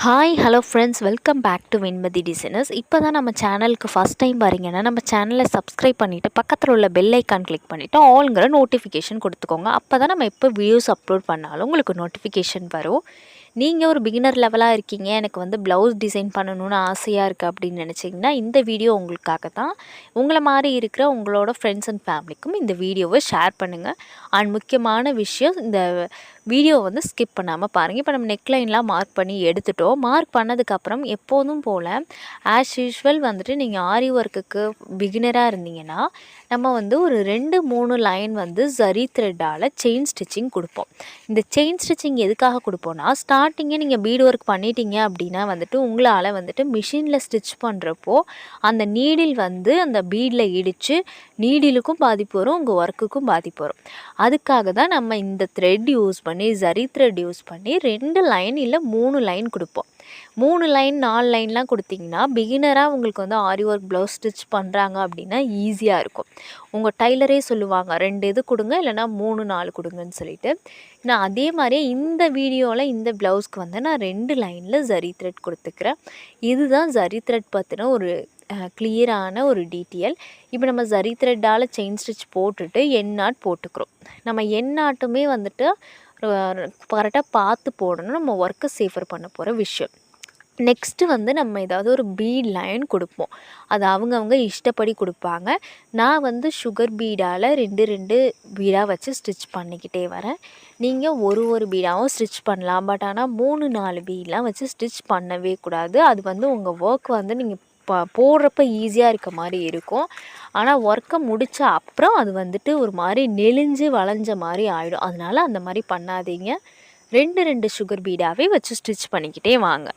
Hi hello friends, welcome back to Venmathi designers. இப்போ தான் நம்ம சேனலுக்கு ஃபஸ்ட் டைம் வரீங்கன்னா நம்ம சேனலை சப்ஸ்கிரைப் பண்ணிவிட்டு பக்கத்தில் உள்ள பெல் ஐக்கான் கிளிக் பண்ணிவிட்டு ஆல்ங்கிற நோட்டிஃபிகேஷன் கொடுத்துக்கோங்க. அப்போ தான் நம்ம எப்போ வீடியோஸ் அப்லோட் பண்ணாலும் உங்களுக்கு நோட்டிஃபிகேஷன் வரும். நீங்கள் ஒரு பிகினர் லெவலாக இருக்கீங்க, எனக்கு ப்ளவுஸ் டிசைன் பண்ணணும்னு ஆசையாக இருக்குது அப்படின்னு நினச்சிங்கன்னா இந்த வீடியோ உங்களுக்காக தான். உங்களை மாதிரி இருக்கிற உங்களோட ஃப்ரெண்ட்ஸ் அண்ட் ஃபேமிலிக்கும் இந்த வீடியோவை ஷேர் பண்ணுங்கள். அண்ட் முக்கியமான விஷயம், இந்த வீடியோ ஸ்கிப் பண்ணாமல் பாருங்கள். இப்போ நம்ம நெக்லைன்லாம் மார்க் பண்ணி எடுத்துட்டோம். மார்க் பண்ணதுக்கப்புறம் எப்போதும் போல் ஆஸ் யூஷுவல் நீங்கள் ஆரி ஒர்க்குக்கு பிகினராக இருந்தீங்கன்னா நம்ம ஒரு 2-3 லைன் ஜரி த்ரெட்டால் செயின் ஸ்டிச்சிங் கொடுப்போம். இந்த செயின் ஸ்டிச்சிங் எதுக்காக கொடுப்போம்னா, ஸ்டார்டிங்கே நீங்கள் பீட் ஒர்க் பண்ணிட்டீங்க அப்படின்னா உங்களால் மிஷினில் ஸ்டிச் பண்ணுறப்போ அந்த நீடில் அந்த பீடில் இடித்து நீடிலுக்கும் பாதிப்பு வரும், உங்கள் ஒர்க்குக்கும் பாதிப்பு வரும். அதுக்காக தான் நம்ம இந்த த்ரெட் யூஸ் பண்ணி ஜரி த்ரெட் யூஸ் பண்ணி 2 லைன் இல்லை 3 லைன் கொடுப்போம். 3 லைன் 4 லைன்லாம் கொடுத்திங்கன்னா பிகினராக உங்களுக்கு ஆரி ஒர்க் ப்ளவுஸ் ஸ்டிச் பண்ணுறாங்க அப்படின்னா ஈஸியாக இருக்கும். உங்கள் டைலரே சொல்லுவாங்க 2 இது கொடுங்க, இல்லைனா 3-4 கொடுங்கன்னு சொல்லிட்டு. நான் அதே மாதிரியே இந்த வீடியோவில் இந்த ப்ளவுஸ்க்கு நான் 2 லைனில் ஜரி த்ரெட் கொடுத்துக்கிறேன். இதுதான் ஜரி த்ரெட் பற்றின ஒரு கிளியரான ஒரு டீட்டெயில். இப்போ நம்ம ஜரி த்ரெட்டால் செயின் ஸ்டிச் போட்டுட்டு என் நாட் போட்டுக்கிறோம். நம்ம என் நாட்டுமே கரெக்டாக பார்த்து போடணும். நம்ம ஒர்க்கை சேஃபர் பண்ண போகிற விஷயம். நெக்ஸ்ட்டு நம்ம ஏதாவது ஒரு பீட் லைன் கொடுப்போம். அது அவங்கவுங்க இஷ்டப்படி கொடுப்பாங்க. நான் சுகர் பீடால் 2 பீடாக வச்சு ஸ்டிச் பண்ணிக்கிட்டே வரேன். நீங்கள் ஒரு பீடாகவும் ஸ்டிச் பண்ணலாம். பட் ஆனால் 3-4 பீடெலாம் வச்சு ஸ்டிச் பண்ணவே கூடாது. அது உங்கள் ஒர்க் நீங்கள் போடுறப்ப ஈஸியாக இருக்க மாதிரி இருக்கும். ஆனால் ஒர்க்கை முடித்த அப்புறம் அது ஒரு மாதிரி நெளிஞ்சு வளைஞ்ச மாதிரி ஆகிடும். அதனால் அந்த மாதிரி பண்ணாதீங்க. 2 சுகர் பீடாகவே வச்சு ஸ்டிச் பண்ணிக்கிட்டே வாங்க.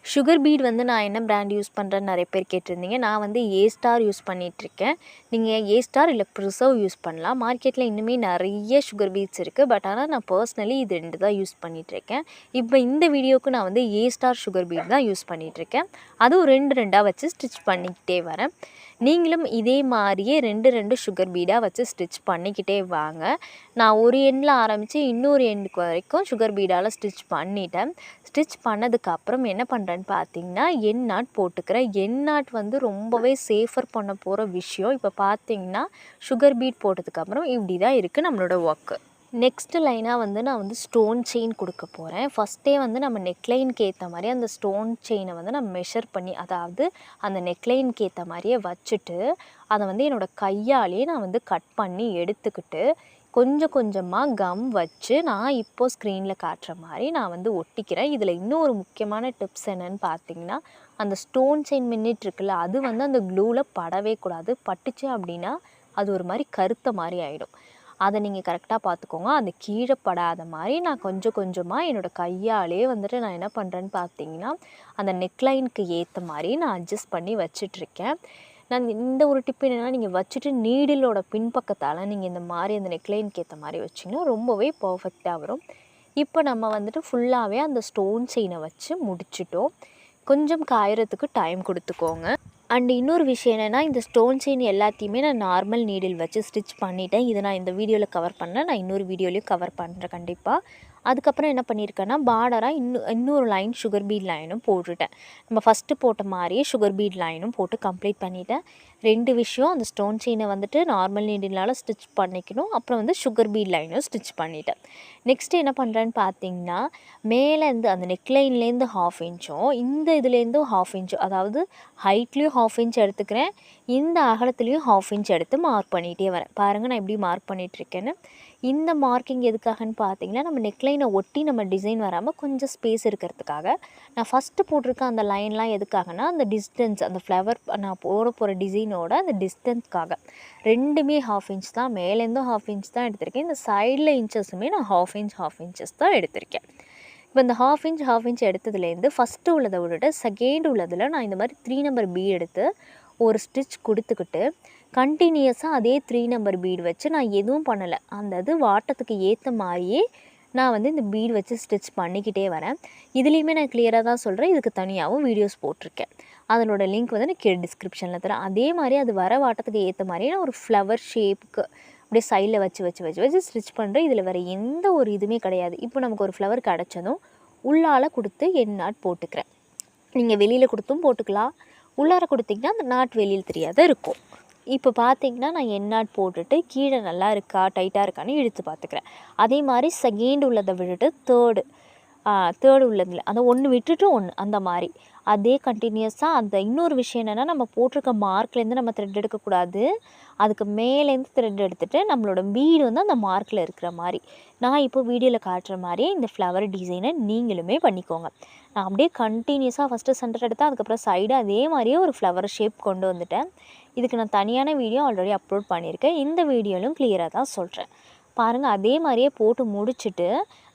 சுகர் பீட் நான் என்ன பிராண்ட் யூஸ் பண்ணுறேன்னு நிறைய பேர் கேட்டிருந்தீங்க. நான் ஏ ஸ்டார் யூஸ் பண்ணிகிட்ருக்கேன். நீங்கள் ஏ ஸ்டார் இல்லை ப்ரிசர்வ் யூஸ் பண்ணலாம். மார்க்கெட்டில் இன்னுமே நிறைய சுகர் பீட்ஸ் இருக்குது. பட் ஆனால் நான் பர்சனலி இது 2 தான் யூஸ் பண்ணிகிட்ருக்கேன். இப்போ இந்த வீடியோவுக்கு நான் ஏ ஸ்டார் சுகர் பீட் தான் யூஸ் பண்ணிகிட்ருக்கேன். அதுவும் 2 வச்சு ஸ்டிச் பண்ணிக்கிட்டே வரேன். நீங்களும் இதே மாதிரியே 2 சுகர் பீடாக வச்சு ஸ்டிச் பண்ணிக்கிட்டே வாங்க. நான் ஒரு எண்டில் ஆரம்பித்து இன்னொரு எண்டுக்கு வரைக்கும் சுகர் பீடால் ஸ்டிச் பண்ணிட்டேன். ஸ்டிச் பண்ணதுக்கப்புறம் என்ன பண்ணுறேன்னு பார்த்தீங்கன்னா என் நாட் போட்டுக்கிறேன். என் நாட் ரொம்பவே சேஃபர் பண்ண போகிற விஷயம். இப்போ பார்த்தீங்கன்னா சுகர் பீட் போட்டதுக்கப்புறம் இப்படி தான் இருக்குது நம்மளோட ஒர்க்கு. நெக்ஸ்ட்டு லைனாக நான் ஸ்டோன் செயின் கொடுக்க போகிறேன். ஃபஸ்ட்டே நம்ம நெக்லைனுக்கு ஏற்ற மாதிரி அந்த ஸ்டோன் செயினை நான் மெஷர் பண்ணி, அதாவது அந்த நெக்லைனுக்கு ஏற்ற மாதிரியே வச்சுட்டு அதை என்னோடய கையாலேயே நான் கட் பண்ணி எடுத்துக்கிட்டு கொஞ்சம் கொஞ்சமாக கம் வச்சு நான் இப்போது ஸ்க்ரீனில் காட்டுற மாதிரி நான் ஒட்டிக்கிறேன். இதில் இன்னும் ஒரு முக்கியமான டிப்ஸ் என்னென்னு பார்த்தீங்கன்னா, அந்த ஸ்டோன் செயின் மின்னிட்டு இருக்குல்ல, அது அந்த க்ளூவில் படவே கூடாது. பட்டுச்சு அப்படின்னா அது ஒரு மாதிரி கருத்த மாதிரி ஆகிடும். அதை நீங்கள் கரெக்டாக பார்த்துக்கோங்க. அது கீழே படாத மாதிரி நான் கொஞ்சம் கொஞ்சமாக என்னோடய கையாலே நான் என்ன பண்ணுறேன்னு பார்த்தீங்கன்னா அந்த நெக்லைனுக்கு ஏற்ற மாதிரி நான் அட்ஜஸ்ட் பண்ணி வச்சிட்ருக்கேன். நான் இந்த ஒரு டிப் என்னென்னா, நீங்கள் வச்சுட்டு நீடிலோட பின்பக்கத்தால் நீங்கள் இந்த மாதிரி அந்த நெக்லைனுக்கு ஏற்ற மாதிரி வச்சிங்கன்னா ரொம்பவே பர்ஃபெக்டாக வரும். இப்போ நம்ம ஃபுல்லாகவே அந்த ஸ்டோன் செயினை வச்சு முடிச்சிட்டோம். கொஞ்சம் காயறதுக்கு டைம் கொடுத்துக்கோங்க. அண்ட் இன்னொரு விஷயம் என்னென்னா, இந்த ஸ்டோன் செயின் எல்லாத்தையுமே நான் நார்மல் நீடில் வச்சு ஸ்டிச் பண்ணிட்டேன். இதை நான் இந்த வீடியோவில் கவர் பண்ணல, நான் இன்னொரு வீடியோலையும் கவர் பண்ணுறேன் கண்டிப்பாக. அதுக்கப்புறம் என்ன பண்ணியிருக்கேன்னா, பார்டராக இன்னொரு லைன் சுகர் பீட் லைனும் போட்டுட்டேன். நம்ம ஃபஸ்ட்டு போட்ட மாதிரியே சுகர் பீட் லைனும் போட்டு கம்ப்ளீட் பண்ணிட்டேன். 2 விஷயம், அந்த ஸ்டோன் செயினை நார்மல் நீடிலால் ஸ்டிச் பண்ணிக்கணும். அப்புறம் சுகர் பீட் லைனும் ஸ்டிச் பண்ணிட்டேன். நெக்ஸ்ட்டு என்ன பண்ணுறேன்னு பார்த்தீங்கன்னா, மேலேருந்து அந்த நெக்லைன்லேருந்து 1/2 இன்ச்சும் இந்த இதுலேருந்தும் 1/2 இன்ச்சும், அதாவது ஹைட்லேயும் 1/2 இன்ச் எடுத்துக்கிறேன், இந்த அகலத்துலேயும் 1/2 இன்ச் எடுத்து மார்க் பண்ணிகிட்டே வரேன். பாருங்கள் நான் எப்படி மார்க் பண்ணிகிட்ருக்கேன்னு. இந்த மார்க்கிங் எதுக்காகன்னு பார்த்தீங்கன்னா, நம்ம நெக்லைனை ஒட்டி நம்ம டிசைன் வராமல் கொஞ்சம் ஸ்பேஸ் இருக்கிறதுக்காக. நான் ஃபஸ்ட்டு போட்டிருக்க அந்த லைன்லாம் எதுக்காகனா, அந்த டிஸ்டன்ஸ், அந்த ஃப்ளவர் நான் போட போகிற டிசைனோட அந்த டிஸ்டன்ஸ்க்காக. 2மே 1/2 இன்ச் தான். மேலேருந்தும் 1/2 இன்ச் தான் எடுத்திருக்கேன். இந்த சைடில் இன்ச்சஸுமே நான் 1/2 இன்ச்சஸ் தான் எடுத்திருக்கேன். இப்போ இந்த 1/2 இன்ச் எடுத்ததுலேருந்து ஃபஸ்ட்டு உள்ளதை விட்டுட்டு செகண்ட் உள்ளதில் நான் இந்த மாதிரி 3 நம்பர் பீட் எடுத்து ஒரு ஸ்டிச் கொடுத்துக்கிட்டு கண்டினியூஸாக அதே 3 நம்பர் பீடு வச்சு நான் எதுவும் பண்ணலை. அந்த இது வாட்டத்துக்கு ஏற்ற மாதிரியே நான் இந்த பீடு வச்சு ஸ்டிச் பண்ணிக்கிட்டே வரேன். இதுலேயுமே நான் கிளியராக தான் சொல்கிறேன். இதுக்கு தனியாகவும் வீடியோஸ் போட்டிருக்கேன். அதனோட லிங்க் நான் கீழே டிஸ்கிரிப்ஷனில் தரேன். அதே மாதிரி அது வர வாட்டத்துக்கு ஏற்ற மாதிரியே நான் ஒரு ஃப்ளவர் ஷேப்புக்கு அப்படியே சைடில் வச்சு ஸ்டிச் பண்ணுறேன். இதில் வேறு எந்த ஒரு இதுவுமே கிடையாது. இப்போ நமக்கு ஒரு ஃப்ளவர் கிடச்சதும் உள்ளால கொடுத்து என் நாட் போட்டுக்கிறேன். நீங்கள் வெளியில் கொடுத்தும் போட்டுக்கலாம், உள்ளார கொடுத்திங்கன்னா அந்த நாட் வெளியில் தெரியாத இருக்கும். இப்போ பார்த்தீங்கன்னா நான் என் நாட் போட்டுட்டு கீழே நல்லா இருக்கா டைட்டாக இருக்கான்னு இழுத்து பார்த்துக்கிறேன். அதே மாதிரி செகண்ட் உள்ளதை விட்டுட்டு தேர்டு உள்ளதில் அந்த ஒன்று விட்டுட்டு ஒன்று அந்த மாதிரி அதே கண்டினியூஸாக. அந்த இன்னொரு விஷயம் என்னென்னா, நம்ம போட்டிருக்க மார்க்லேருந்து நம்ம த்ரெட் எடுக்கக்கூடாது, அதுக்கு மேலேருந்து த்ரெட் எடுத்துகிட்டு நம்மளோட பீடு வந்து அந்த மார்க்கில் இருக்கிற மாதிரி நான் இப்போ வீடியோவில் காட்டுற மாதிரியே இந்த ஃப்ளவர் டிசைனை நீங்களுமே பண்ணிக்கோங்க. நான் அப்படியே கண்டினியூஸாக ஃபஸ்ட்டு சென்டர் எடுத்தேன், அதுக்கப்புறம் சைடு அதே மாதிரியே ஒரு ஃப்ளவர் ஷேப் கொண்டு வந்துட்டேன். இதுக்கு நான் தனியான வீடியோ ஆல்ரெடி அப்லோட் பண்ணியிருக்கேன், இந்த வீடியோலையும் கிளியராக தான் சொல்கிறேன் பாருங்கள். அதே மாதிரியே போட்டு முடிச்சுட்டு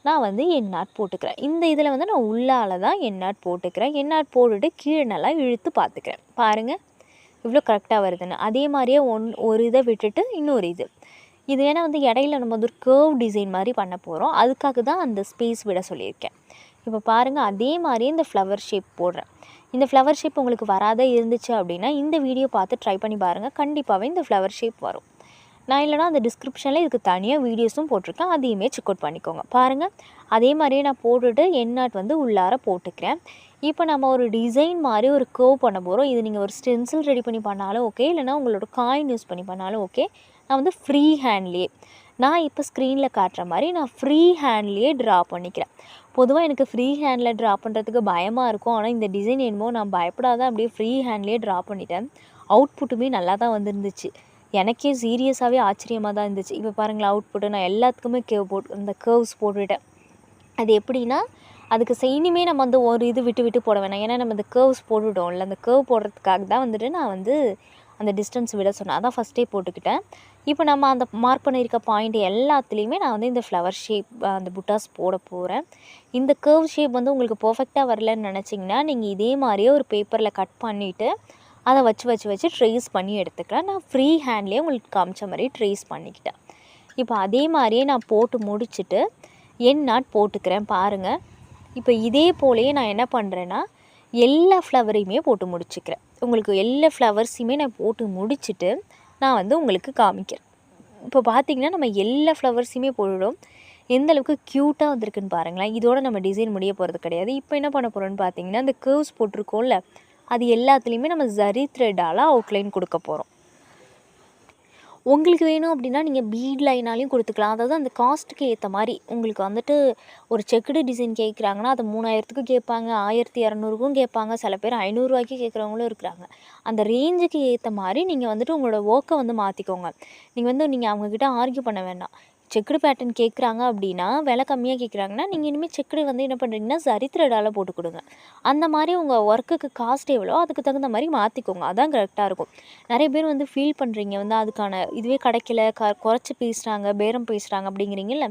நான் வந்து என் நாட் போட்டுக்கிறேன். இந்த இதில் வந்து நான் உள்ளால தான் என் நாட் போட்டுக்கிறேன். என் நாட் போட்டுட்டு கீழே நல்லா இழுத்து பார்த்துக்கிறேன். பாருங்கள் இவ்வளோ கரெக்டாக வருதுன்னு. அதே மாதிரியே ஒரு இதை விட்டுட்டு இன்னொரு இது ஏன்னா வந்து இடையில நம்ம வந்து ஒரு கர்வ் டிசைன் மாதிரி பண்ண போகிறோம், அதுக்காக தான் அந்த ஸ்பேஸ் விட சொல்லியிருக்கேன். இப்போ பாருங்கள் அதே மாதிரியே இந்த ஃப்ளவர் ஷேப் போடுறேன். இந்த ஃப்ளவர் ஷேப் உங்களுக்கு வராத இருந்துச்சு அப்படின்னா இந்த வீடியோ பார்த்து ட்ரை பண்ணி பாருங்கள், கண்டிப்பாகவே இந்த ஃப்ளவர் ஷேப் வரும். நான் இல்லைனா அந்த டிஸ்கிரிப்ஷனில் இதுக்கு தனியாக வீடியோஸும் போட்டிருக்கேன், அதையுமே செக் அவுட் பண்ணிக்கோங்க. பாருங்கள் அதே மாதிரியே நான் போட்டுட்டு என் நாட் வந்து உள்ளார போட்டுக்கிறேன். இப்போ நம்ம ஒரு டிசைன் மாதிரி ஒரு கர்வ் பண்ண போகிறோம். இது நீங்கள் ஒரு ஸ்டென்சில் ரெடி பண்ணி பண்ணாலும் ஓகே, இல்லைனா உங்களோட காயின் யூஸ் பண்ணி பண்ணாலும் ஓகே. நான் வந்து ஃப்ரீ ஹேண்ட்லேயே நான் இப்போ ஸ்க்ரீனில் காட்டுற மாதிரி நான் ஃப்ரீ ஹேண்ட்லேயே ட்ரா பண்ணிக்கிறேன். பொதுவாக எனக்கு ஃப்ரீ ஹேண்டில் ட்ரா பண்ணுறதுக்கு பயமாக இருக்கும், ஆனால் இந்த டிசைன் என்னமோ நான் பயப்படாத அப்படியே ஃப்ரீ ஹேண்ட்லேயே ட்ரா பண்ணிட்டேன். அவுட்புட்டுமே நல்லா தான் வந்துருந்துச்சு. எனக்கே சீரியஸாகவே ஆச்சரியமாக தான் இருந்துச்சு. இப்போ பாருங்களேன் அவுட்புட்டு நான் எல்லாத்துக்குமே அந்த கர்வ்ஸ் போட்டுவிட்டேன். அது எப்படின்னா அதுக்கு இனிமே நம்ம வந்து ஒரு இது விட்டு விட்டு போட வேணாம், ஏன்னா நம்ம இந்த கர்வ்ஸ் போட்டுவிட்டோம்ல, அந்த கர்வ் போடுறதுக்காக தான் வந்துட்டு நான் வந்து அந்த டிஸ்டன்ஸ் விட சொன்னேன், அதான் ஃபஸ்ட்டே போட்டுக்கிட்டேன். இப்போ நம்ம அந்த மார்க் பண்ணியிருக்க பாயிண்ட் எல்லாத்துலேயுமே நான் வந்து இந்த ஃப்ளவர் ஷேப் அந்த புட்டாஸ் போட போகிறேன். இந்த கர்வ் ஷேப் வந்து உங்களுக்கு பர்ஃபெக்டாக வரலன்னு நினச்சிங்கன்னா நீங்கள் இதே மாதிரியே ஒரு பேப்பரில் கட் பண்ணிவிட்டு அதை வச்சு ட்ரேஸ் பண்ணி எடுத்துக்கலாம். நான் ஃப்ரீ ஹேண்ட்லேயே உங்களுக்கு காமிச்ச மாதிரி ட்ரேஸ் பண்ணிக்கிட்டேன். இப்போ அதே மாதிரியே நான் போட்டு முடிச்சுட்டு என் நாட் போட்டுக்கிறேன் பாருங்கள். இப்போ இதே போலேயே நான் என்ன பண்ணுறேன்னா எல்லா ஃப்ளவரையுமே போட்டு முடிச்சுக்கிறேன். உங்களுக்கு எல்லா ஃப்ளவர்ஸையுமே நான் போட்டு முடிச்சுட்டு நான் வந்து உங்களுக்கு காமிக்கிறேன். இப்போ பார்த்திங்கன்னா நம்ம எல்லா ஃப்ளவர்ஸையுமே போடுறோம், எந்த அளவுக்கு க்யூட்டாக வந்திருக்குன்னு பாருங்களேன். இதோட நம்ம டிசைன் முடிய போகிறது கிடையாது. இப்போ என்ன பண்ண போகிறோன்னு பார்த்தீங்கன்னா இந்த கர்வ்ஸ் போட்டிருக்கோம்ல, அது எல்லாத்துலேயுமே நம்ம ஜரி த்ரெட்டால் அவுட்லைன் கொடுக்க போகிறோம். உங்களுக்கு வேணும் அப்படின்னா நீங்கள் பீட் லைனாலையும் கொடுத்துக்கலாம். அதாவது அந்த காஸ்ட்டுக்கு ஏற்ற மாதிரி உங்களுக்கு வந்துட்டு ஒரு செக்குடு டிசைன் கேட்குறாங்கன்னா அது 3000க்கு கேட்பாங்க, 1200க்கும் கேட்பாங்க, சில பேர் 500 கேட்குறவங்களும் இருக்கிறாங்க. அந்த ரேஞ்சுக்கு ஏற்ற மாதிரி நீங்கள் வந்துட்டு உங்களோட ஒர்க்கை வந்து மாற்றிக்கோங்க. நீங்கள் அவங்கக்கிட்ட ஆர்கியூ பண்ண வேண்டாம். செக்குடு பேட்டர்ன் கேட்குறாங்க அப்படின்னா விலை கம்மியாக கேட்குறாங்கன்னா நீங்கள் இனிமேல் செக்குடு வந்து என்ன பண்ணுறீங்கன்னா ஜரி த்ரெட்டால் போட்டு கொடுங்க. அந்த மாதிரி உங்கள் ஒர்க்குக்கு காஸ்ட் எவ்வளோ அதுக்கு தகுந்த மாதிரி மாற்றிக்கோங்க, அதான் கரெக்டாக இருக்கும். நிறைய பேர் வந்து ஃபீல் பண்ணுறீங்க வந்து அதுக்கான இதுவே கிடைக்கல, குறைச்சி பேசுகிறாங்க, பேரம் பேசுகிறாங்க அப்படிங்கிறீங்கல்ல.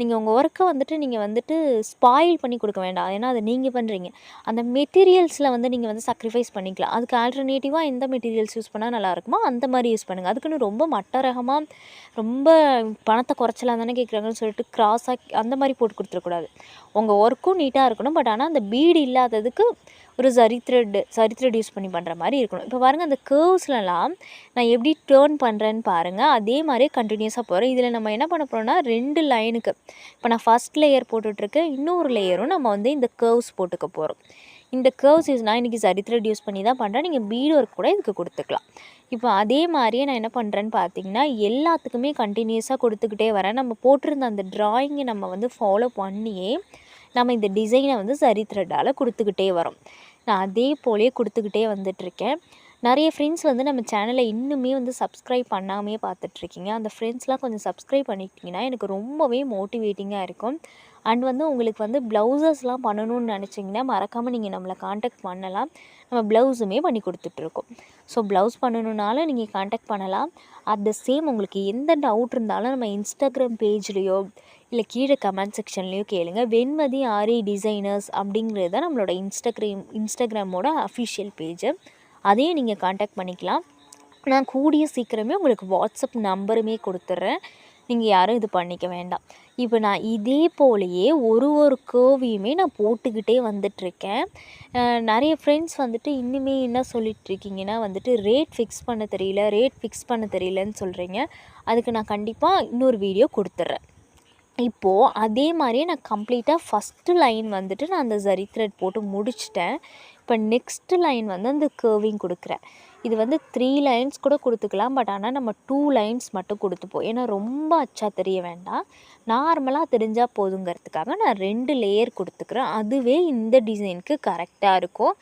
நீங்கள் உங்கள் ஒர்க்கை வந்துட்டு ஸ்பாயில் பண்ணி கொடுக்க வேண்டாம், ஏன்னா அது நீங்கள் பண்ணுறீங்க. அந்த மெட்டீரியல்ஸில் வந்து நீங்கள் வந்து சாக்ரிஃபைஸ் பண்ணிக்கலாம். அதுக்கு ஆல்டர்னேட்டிவாக எந்த மெட்டீரியல்ஸ் யூஸ் பண்ணால் நல்லாயிருக்குமோ அந்த மாதிரி யூஸ் பண்ணுங்கள். அதுக்குன்னு ரொம்ப மட்ட ரகமாக ரொம்ப பணத்தை குறைச்சலாம் தானே கேட்குறாங்கன்னு சொல்லிட்டு கிராஸாக அந்த மாதிரி போட்டு கொடுத்துடக்கூடாது. உங்கள் ஒர்க்கும் நீட்டாக இருக்கணும், பட் ஆனால் அந்த பீடு இல்லாததுக்கு ஒரு ஜரி த்ரெட் யூஸ் பண்ணி பண்ணுற மாதிரி இருக்கணும். இப்போ பாருங்கள் அந்த கர்வ்ஸ்லலாம் நான் எப்படி டேர்ன் பண்ணுறேன்னு பாருங்கள், அதே மாதிரியே கண்டினியூஸாக போகிறேன். இதில் நம்ம என்ன பண்ண போகிறோம்னா 2 லைனுக்கு இப்போ நான் ஃபஸ்ட் லேயர் போட்டுட்ருக்கேன், இன்னொரு லேயரும் நம்ம வந்து இந்த கர்வ்ஸ் போட்டுக்க போகிறோம். இந்த கர்வ்ஸ் நான் இன்றைக்கி ஜரி த்ரெட் யூஸ் பண்ணி தான் பண்ணுறேன், நீங்கள் பீடு ஒர்க் கூட இதுக்கு கொடுத்துக்கலாம். இப்போ அதே மாதிரியே நான் என்ன பண்ணுறேன்னு பார்த்தீங்கன்னா எல்லாத்துக்குமே கண்டினியூஸாக கொடுத்துக்கிட்டே வரேன். நம்ம போட்டிருந்த அந்த ட்ராயிங்கை நம்ம வந்து ஃபாலோ பண்ணியே நம்ம இந்த டிசைனை வந்து ஜரி த்ரெட்டால் கொடுத்துக்கிட்டே வரோம். நான் அதே போலேயே கொடுத்துக்கிட்டே வந்துட்டுருக்கேன். நிறைய ஃப்ரெண்ட்ஸ் வந்து நம்ம சேனலை இன்னுமே வந்து சப்ஸ்கிரைப் பண்ணாமே பார்த்துட்ருக்கீங்க. அந்த ஃப்ரெண்ட்ஸ்லாம் கொஞ்சம் சப்ஸ்கிரைப் பண்ணிக்கிட்டிங்கன்னா எனக்கு ரொம்பவே மோட்டிவேட்டிங்காக இருக்கும். அண்ட் வந்து உங்களுக்கு வந்து ப்ளவுசஸ்லாம் பண்ணணும்னு நினச்சிங்கன்னா மறக்காமல் நீங்கள் நம்மளை காண்டாக்ட் பண்ணலாம். நம்ம ப்ளவுஸுமே பண்ணி கொடுத்துட்ருக்கோம். ஸோ ப்ளவுஸ் பண்ணணுன்னாலும் நீங்கள் காண்டாக்ட் பண்ணலாம். அட் த சேம் உங்களுக்கு எந்த டவுட் இருந்தாலும் நம்ம இன்ஸ்டாகிராம் பேஜ்லேயோ இல்லை கீழே கமெண்ட் செக்ஷன்லேயோ கேளுங்க. வெண்மதி ஆரி டிசைனர்ஸ் அப்படிங்கிறது தான் நம்மளோட இன்ஸ்டாகிராமோட அஃபிஷியல் பேஜு. அதையும் நீங்கள் காண்டாக்ட் பண்ணிக்கலாம். நான் கூடிய சீக்கிரமே உங்களுக்கு வாட்ஸ்அப் நம்பருமே கொடுத்துட்றேன், நீங்கள் யாரும் இது பண்ணிக்க வேண்டாம். இப்போ நான் இதே போலேயே ஒரு கர்வையுமே நான் போட்டுக்கிட்டே வந்துட்டுருக்கேன். நிறைய ஃப்ரெண்ட்ஸ் வந்துட்டு இன்னுமே என்ன சொல்லிகிட்ருக்கீங்கன்னா வந்துட்டு ரேட் ஃபிக்ஸ் பண்ண தெரியலன்னு சொல்கிறீங்க. அதுக்கு நான் கண்டிப்பாக இன்னொரு வீடியோ கொடுத்துட்றேன். இப்போது அதே மாதிரியே நான் கம்ப்ளீட்டாக ஃபஸ்ட்டு லைன் வந்துட்டு நான் அந்த ஜரி த்ரெட் போட்டு முடிச்சிட்டேன். இப்போ நெக்ஸ்ட்டு லைன் வந்து அந்த கர்விங் கொடுக்குறேன். இது வந்து 3 லைன்ஸ் கூட கொடுத்துக்கலாம். பட் ஆனால் நம்ம 2 லைன்ஸ் மட்டும் கொடுத்துப்போம். ஏன்னா ரொம்ப அச்சா தெரிய வேண்டாம், நார்மலாக தெரிஞ்சால் போதுங்கிறதுக்காக நான் 2 லேயர் கொடுத்துக்கிறேன். அதுவே இந்த டிசைனுக்கு கரெக்டாக இருக்கும்.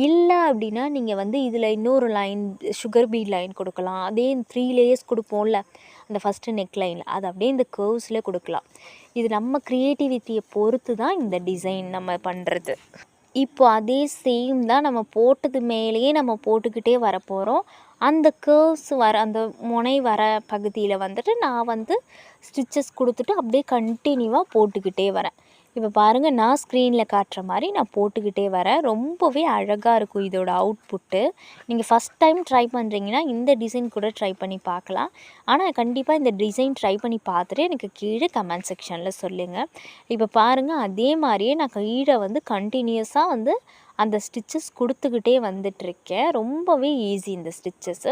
இல்லை அப்படின்னா நீங்கள் வந்து இதில் இன்னொரு லைன் சுகர் பீட் லைன் கொடுக்கலாம். அதே 3 லேயர்ஸ் கொடுப்போம்ல அந்த ஃபஸ்ட்டு நெக் லைனில், அது அப்படியே இந்த கர்வ்ஸில் கொடுக்கலாம். இது நம்ம க்ரியேட்டிவிட்டியை பொறுத்து தான் இந்த டிசைன் நம்ம பண்ணுறது. இப்போ அதே சேம் தான் நம்ம போட்டது மேலேயே நம்ம போட்டுக்கிட்டே வரப்போகிறோம். அந்த கர்வ்ஸ் வர அந்த முனை வர பகுதியில் வந்துட்டு நான் வந்து ஸ்டிச்சஸ் கொடுத்துட்டு அப்படியே கண்டினியூவாக போட்டுக்கிட்டே வரேன். இப்போ பாருங்கள், நான் ஸ்க்ரீனில் காட்டுற மாதிரி நான் போட்டுக்கிட்டே வரேன். ரொம்பவே அழகாக இருக்கும் இதோட அவுட்புட்டு. நீங்கள் ஃபஸ்ட் டைம் ட்ரை பண்ணுறீங்கன்னா இந்த டிசைன் கூட ட்ரை பண்ணி பார்க்கலாம். ஆனால் கண்டிப்பாக இந்த டிசைன் ட்ரை பண்ணி பார்த்துட்டு எனக்கு கீழே கமெண்ட் செக்ஷனில் சொல்லுங்கள். இப்போ பாருங்கள், அதே மாதிரியே நான் கீழே வந்து கண்டினியூஸாக வந்து அந்த ஸ்டிச்சஸ் கொடுத்துக்கிட்டே வந்துட்டுருக்கேன். ரொம்பவே ஈஸி இந்த ஸ்டிச்சஸ்ஸு.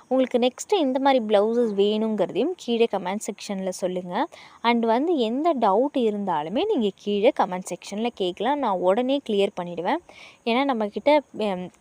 உங்களுக்கு நெக்ஸ்ட்டு இந்த மாதிரி ப்ளவுசஸ் வேணுங்கிறதையும் கீழே கமெண்ட் செக்ஷனில் சொல்லுங்கள். அண்ட் வந்து எந்த டவுட் இருந்தாலுமே நீங்கள் கீழே கமெண்ட் செக்ஷனில் கேட்கலாம். நான் உடனே கிளியர் பண்ணிவிடுவேன். ஏன்னா நம்மக்கிட்ட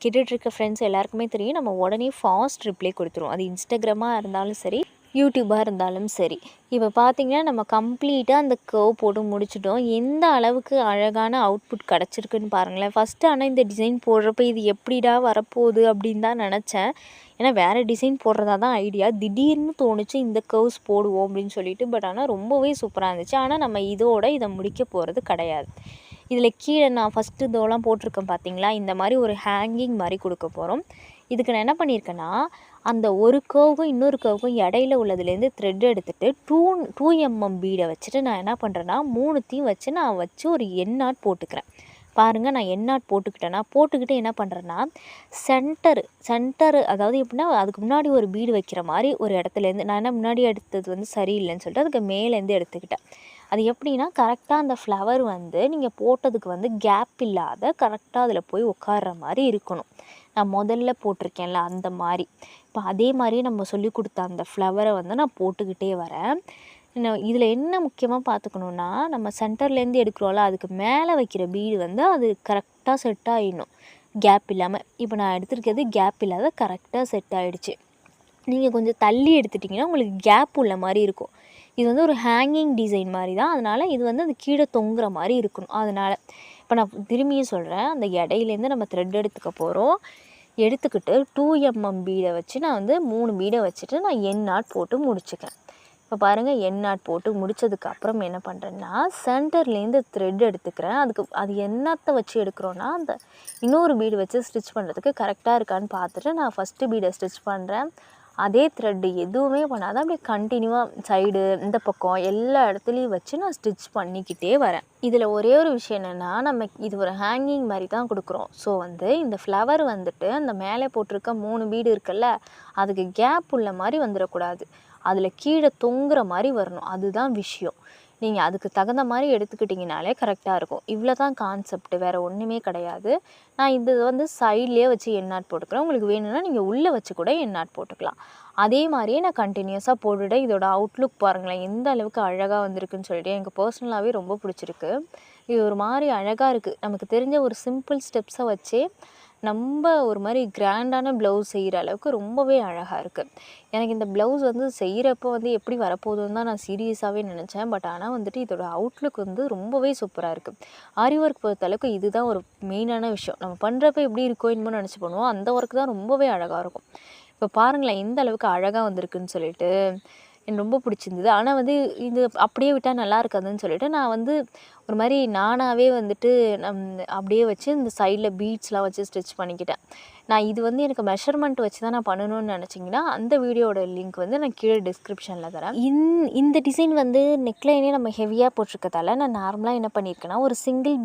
கேட்டுட்ருக்க ஃப்ரெண்ட்ஸ் எல்லாருக்குமே தெரியும், நம்ம உடனே ஃபாஸ்ட் ரிப்ளை கொடுத்துருவோம். அது இன்ஸ்டாகிராமாக இருந்தாலும் சரி, யூடியூபாக இருந்தாலும் சரி. இப்போ பார்த்திங்கன்னா நம்ம கம்ப்ளீட்டாக அந்த கர்வ் போட்டு முடிச்சிட்டோம். எந்த அளவுக்கு அழகான அவுட்புட் கிடச்சிருக்குன்னு பாருங்களேன். ஃபஸ்ட்டு ஆனால் இந்த டிசைன் போடுறப்ப இது எப்படிடா வரப்போகுது அப்படின்னு தான் நினச்சேன். ஏன்னா வேறு டிசைன் போடுறதா தான் ஐடியா. திடீர்னு தோணுச்சு இந்த கர்வ்ஸ் போடுவோம் அப்படின்னு சொல்லிட்டு. பட் ஆனால் ரொம்பவே சூப்பராக இருந்துச்சு. ஆனால் நம்ம இதை முடிக்க போகிறது கிடையாது. இதில் கீழே நான் ஃபஸ்ட்டு இதெல்லாம் போட்டிருக்கேன் பார்த்தீங்களா, இந்த மாதிரி ஒரு ஹேங்கிங் மாதிரி கொடுக்க போகிறோம். இதுக்கு நான் என்ன பண்ணியிருக்கேன்னா, அந்த ஒரு கர்வுக்கும் இன்னொரு கர்வுக்கும் இடையில உள்ளதுலேருந்து த்ரெட் எடுத்துகிட்டு 2 mm பீடை வச்சுட்டு நான் என்ன பண்ணுறேன்னா 3த்தையும் வச்சு ஒரு எண்ணாட் போட்டுக்கிறேன். பாருங்கள், நான் எண்ணாட் போட்டுக்கிட்டு என்ன பண்ணுறேன்னா சென்டரு அதாவது எப்படின்னா அதுக்கு முன்னாடி ஒரு பீடு வைக்கிற மாதிரி ஒரு இடத்துலேருந்து நான் என்ன முன்னாடி எடுத்தது வந்து சரியில்லைன்னு சொல்லிட்டு அதுக்கு மேலேருந்து எடுத்துக்கிட்டேன். அது எப்படின்னா கரெக்டாக அந்த ஃப்ளவர் வந்து நீங்கள் போட்டதுக்கு வந்து கேப் இல்லாத கரெக்டாக அதில் போய் உட்கார்ற மாதிரி இருக்கணும். நான் முதல்ல போட்டிருக்கேன்ல அந்த மாதிரி. இப்போ அதே மாதிரியே நம்ம சொல்லி கொடுத்த அந்த ஃப்ளவரை வந்து நான் போட்டுக்கிட்டே வரேன். இதில் என்ன முக்கியமாக பார்த்துக்கணுன்னா, நம்ம சென்டர்லேருந்து எடுக்கிறோம்ல அதுக்கு மேலே வைக்கிற பீடு வந்து அது கரெக்டாக செட் ஆகிடணும், கேப் இல்லாமல். இப்போ நான் எடுத்துருக்கிறது கேப் இல்லாத கரெக்டாக செட் ஆகிடுச்சு. நீங்கள் கொஞ்சம் தள்ளி எடுத்துட்டிங்கன்னா உங்களுக்கு கேப் உள்ள மாதிரி இருக்கும். இது வந்து ஒரு ஹேங்கிங் டிசைன் மாதிரி தான், அதனால் இது வந்து அந்த கீழே தொங்குற மாதிரி இருக்கணும். அதனால் இப்போ நான் திரும்பியும் சொல்கிறேன், அந்த இடையிலேருந்து நம்ம த்ரெட் எடுத்துக்க போகிறோம். எடுத்துக்கிட்டு 2 mm பீடை வச்சு நான் வந்து 3 பீடை வச்சுட்டு நான் எண்ணாட் போட்டு முடிச்சுக்கிறேன். இப்போ பாருங்கள், எண்ணாட் போட்டு முடித்ததுக்கப்புறம் என்ன பண்ணுறேன்னா சென்டர்லேருந்து த்ரெட் எடுத்துக்கிறேன். அது என்னத்தை வச்சு எடுக்கிறோன்னா அந்த இன்னொரு பீடு வச்சு ஸ்டிச் பண்ணுறதுக்கு கரெக்டாக இருக்கான்னு பார்த்துட்டு நான் ஃபஸ்ட்டு பீடை ஸ்டிச் பண்ணுறேன். அதே த்ரெட்டு எதுவுமே பண்ணாத அப்படியே கண்டினியூவாக சைடு இந்த பக்கம் எல்லா இடத்துலையும் வச்சு நான் ஸ்டிச் பண்ணிக்கிட்டே வரேன். இதில் ஒரே ஒரு விஷயம் என்னென்னா, நம்ம இது ஒரு ஹேங்கிங் மாதிரி தான் கொடுக்குறோம். ஸோ வந்து இந்த ஃப்ளவர் வந்துட்டு அந்த மேலே போட்டிருக்க 3 பீடு இருக்குல்ல, அதுக்கு கேப் உள்ள மாதிரி வந்துடக்கூடாது. அதில் கீழே தொங்குற மாதிரி வரணும். அதுதான் விஷயம். நீங்கள் அதுக்கு தகுந்த மாதிரி எடுத்துக்கிட்டிங்கனாலே கரெக்டாக இருக்கும். இவ்வளோ தான் கான்செப்ட், வேறு ஒன்றுமே கிடையாது. நான் இது வந்து சைட்லேயே வச்சு எண்ணாட் போட்டுக்கிறேன். உங்களுக்கு வேணும்னா நீங்கள் உள்ளே வச்சு கூட எண்ணாட் போட்டுக்கலாம். அதே மாதிரியே நான் கண்டினியூஸாக போட்டுவிட்டேன். இதோட அவுட்லுக் பாருங்களேன் எந்த அளவுக்கு அழகாக வந்திருக்குன்னு சொல்லிட்டு எனக்கு பர்சனலாகவே ரொம்ப பிடிச்சிருக்கு. இது ஒரு மாதிரி அழகாக இருக்குது. நமக்கு தெரிஞ்ச ஒரு சிம்பிள் ஸ்டெப்ஸை வச்சே நம்ம ஒரு மாதிரி கிராண்டான ப்ளவுஸ் செய்கிற அளவுக்கு ரொம்பவே அழகாக இருக்குது. எனக்கு இந்த ப்ளவுஸ் வந்து செய்கிறப்போ வந்து எப்படி வரப்போகுதுன்னு தான் நான் சீரியஸாகவே நினச்சேன். பட் ஆனால் வந்துட்டு இதோட அவுட்லுக் வந்து ரொம்பவே சூப்பராக இருக்குது. ஆரி ஒர்க் பொறுத்தளவுக்கு இதுதான் ஒரு மெயினான விஷயம். நம்ம பண்ணுறப்ப எப்படி இருக்கோ என்னமோ நினச்சி பண்ணுவோம், அந்த ஒர்க் தான் ரொம்பவே அழகாக இருக்கும். இப்போ பாருங்களேன் எந்த அளவுக்கு அழகாக வந்திருக்குன்னு சொல்லிட்டு எனக்கு ரொம்ப பிடிச்சிருந்தது. ஆனால் வந்து இது அப்படியே விட்டால் நல்லா இருக்காதுன்னு சொல்லிட்டு நான் வந்து ஒரு மாதிரி நானாகவே வந்துட்டு அப்படியே வச்சு இந்த சைடில் பீட்ஸ்லாம் வச்சு ஸ்டிச் பண்ணிக்கிட்டேன். நான் இது வந்து எனக்கு மெஷர்மெண்ட் வச்சு தான் நான் பண்ணணும்னு நினச்சிங்கன்னா அந்த வீடியோட லிங்க் வந்து நான் கீழே டிஸ்கிரிப்ஷனில் தரேன். இந்த டிசைன் வந்து நெக்லைனே நம்ம ஹெவியாக போட்டிருக்கதால நான் நார்மலாக என்ன பண்ணியிருக்கேன்னா ஒரு சிங்கிள்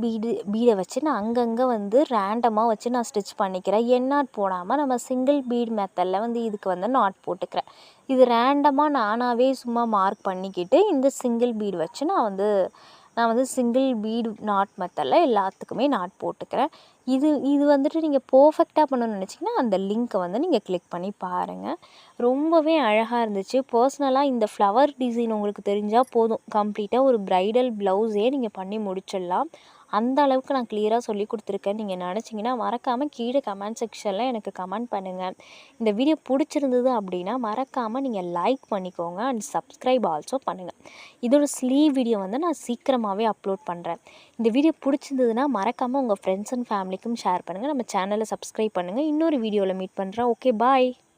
பீடை வச்சு நான் அங்கங்கே வந்து ரேண்டமாக வச்சு நான் ஸ்டிச் பண்ணிக்கிறேன். எண்ணாட் போடாமல் நம்ம சிங்கிள் பீட் மெத்தடில் வந்து இதுக்கு வந்து நாட் போட்டுக்கிறேன். இது ரேண்டமாக நானாகவே சும்மா மார்க் பண்ணிக்கிட்டு இந்த சிங்கிள் பீடு வச்சு நான் வந்து சிங்கிள் பீடு நாட் மெத்தடில் எல்லாத்துக்குமே நாட் போட்டுக்கிறேன். இது வந்துட்டு நீங்கள் பர்ஃபெக்டாக பண்ணணும்னு நினச்சிங்கன்னா அந்த லிங்க்கை வந்து நீங்கள் கிளிக் பண்ணி பாருங்கள். ரொம்பவே அழகாக இருந்துச்சு. பர்சனலாக இந்த ஃப்ளவர் டிசைன் உங்களுக்கு தெரிஞ்சால் போதும், கம்ப்ளீட்டாக ஒரு ப்ரைடல் ப்ளவுஸே நீங்கள் பண்ணி முடிச்சிடலாம். அந்த அளவுக்கு நான் கிளியராக சொல்லி கொடுத்துருக்கேன். நீங்கள் நினச்சிங்கன்னா மறக்காமல் கீழே கமெண்ட் செக்ஷனில் எனக்கு கமெண்ட் பண்ணுங்கள். இந்த வீடியோ பிடிச்சிருந்தது அப்படின்னா மறக்காமல் நீங்கள் லைக் பண்ணிக்கோங்க அண்ட் சப்ஸ்கிரைப் ஆல்சோ பண்ணுங்கள். இதோட ஸ்லீவ் வீடியோ வந்து நான் சீக்கிரமாகவே அப்லோட் பண்ணுறேன். இந்த வீடியோ பிடிச்சிருந்ததுன்னா மறக்காமல் உங்கள் ஃப்ரெண்ட்ஸ் அண்ட் ஃபேமிலிக்கும் ஷேர் பண்ணுங்கள். நம்ம சேனலை சப்ஸ்கிரைப் பண்ணுங்கள். இன்னொரு வீடியோவில் மீட் பண்ணுறேன். ஓகே, பாய்.